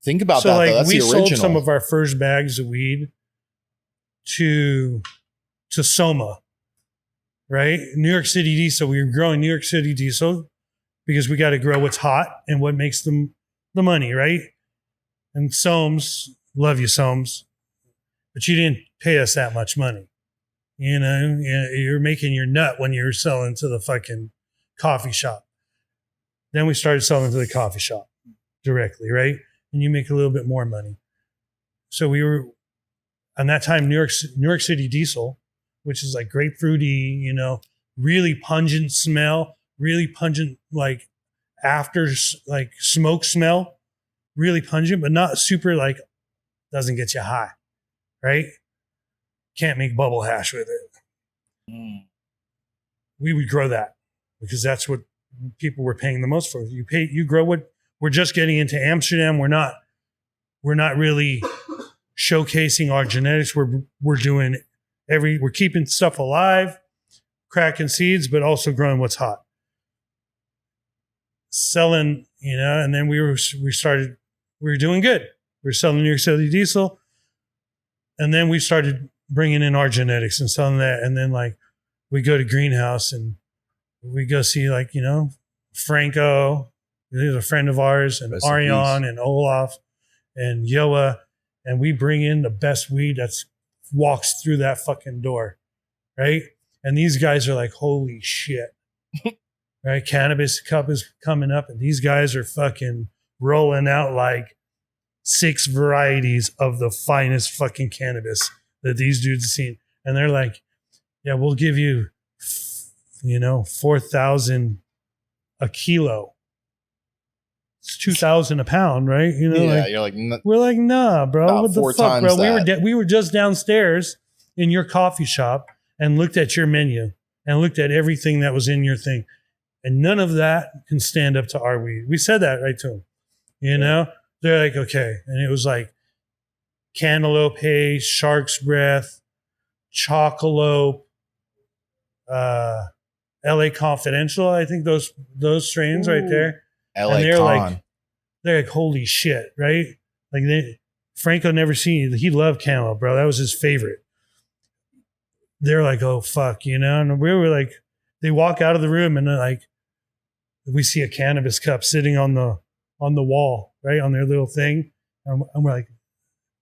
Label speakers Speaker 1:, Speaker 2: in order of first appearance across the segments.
Speaker 1: Think about
Speaker 2: so
Speaker 1: that,
Speaker 2: like
Speaker 1: though. That's
Speaker 2: we
Speaker 1: the original.
Speaker 2: sold some of our first bags of weed to Soma, right? New York City diesel. We were growing New York City diesel because we got to grow what's hot and what makes them the money, right? And Soames, love you, Soames, but you didn't pay us that much money. You know, you're making your nut when you're selling to the fucking coffee shop. Then we started selling to the coffee shop directly, right? And you make a little bit more money. So we were, on that time, New York City diesel, which is like grapefruity, you know, really pungent smell, really pungent, like after like smoke smell, really pungent, but not super like, doesn't get you high, right? Can't make bubble hash with it. We would grow that because that's what people were paying the most for. You grow what. We're just getting into Amsterdam. We're not really showcasing our genetics. We're doing we're keeping stuff alive, cracking seeds, but also growing what's hot. Selling, you know, and then we were doing good. We were selling New York City diesel. And then we started bringing in our genetics and selling that. And then like we go to Greenhouse and we go see like, you know, Franco, he's a friend of ours, and Ariane and Olaf and Yoa. And we bring in the best weed that's walks through that fucking door. Right. And these guys are like, holy shit. Right. Cannabis Cup is coming up and these guys are fucking rolling out like 6 varieties of the finest fucking cannabis that these dudes have seen. And they're like, yeah, we'll give you, you know, 4,000 a kilo. It's 2,000 a pound, right? You know,
Speaker 1: yeah,
Speaker 2: like,
Speaker 1: you're like,
Speaker 2: we're like, nah, bro. What the fuck, bro? We were just downstairs in your coffee shop and looked at your menu and looked at everything that was in your thing. And none of that can stand up to our weed. We said that right to them. You know? They're like, okay. And it was like cantaloupe haze, shark's breath, chocolope, LA Confidential. I think those strains right there.
Speaker 1: LA
Speaker 2: and they're
Speaker 1: Con.
Speaker 2: like, holy shit, right? Like Franco never seen it. He loved camo, bro. That was his favorite. They're like, oh fuck, you know? And we were like, they walk out of the room and they're like, we see a Cannabis Cup sitting on the wall, right? On their little thing. And we're like,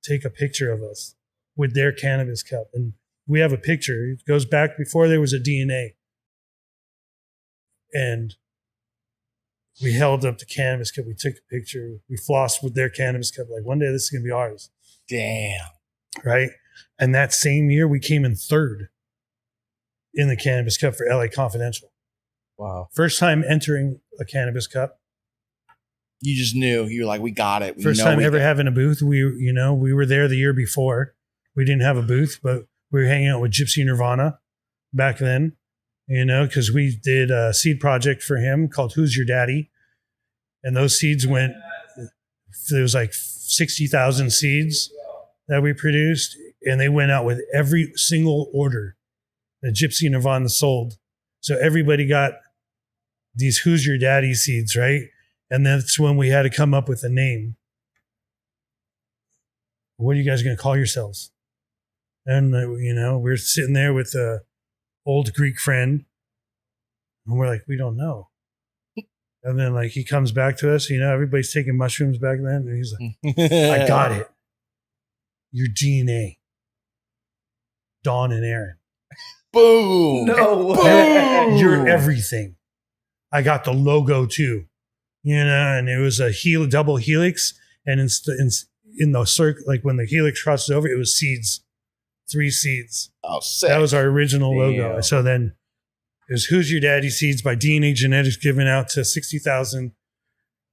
Speaker 2: take a picture of us with their Cannabis Cup. And we have a picture. It goes back before there was a DNA. And we held up the Cannabis Cup. We took a picture. We flossed with their Cannabis Cup. Like, one day this is going to be ours.
Speaker 1: Damn.
Speaker 2: Right? And that same year, we came in 3rd in the Cannabis Cup for LA Confidential.
Speaker 1: Wow.
Speaker 2: First time entering a Cannabis Cup.
Speaker 1: You just knew. You were like, we got it.
Speaker 2: First time ever having a booth. We were there the year before. We didn't have a booth, but we were hanging out with Gypsy Nirvana back then. You know, because we did a seed project for him called Who's Your Daddy? And those seeds went, there was like 60,000 seeds that we produced. And they went out with every single order that Gypsy Nirvana sold. So everybody got these Who's Your Daddy seeds, right? And that's when we had to come up with a name. What are you guys going to call yourselves? And, you know, we're sitting there with a old Greek friend. And we're like, we don't know. And then like he comes back to us, you know, everybody's taking mushrooms back then. And he's like, I got it. Your DNA. Dawn and Aaron.
Speaker 1: Boom.
Speaker 3: No way.
Speaker 2: You're everything. I got the logo too. You know, and it was a double helix. And in the circle, like when the helix crosses over, it was seeds. 3 seeds.
Speaker 1: Oh, sick.
Speaker 2: That was our original logo. So then it was Who's Your Daddy seeds by DNA Genetics given out to 60,000,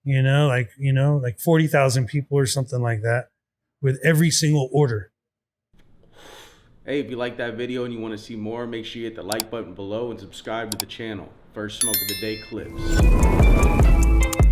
Speaker 2: like 40,000 people or something like that with every single order.
Speaker 3: Hey, if you like that video and you want to see more, make sure you hit the like button below and subscribe to the channel. First Smoke of the Day clips.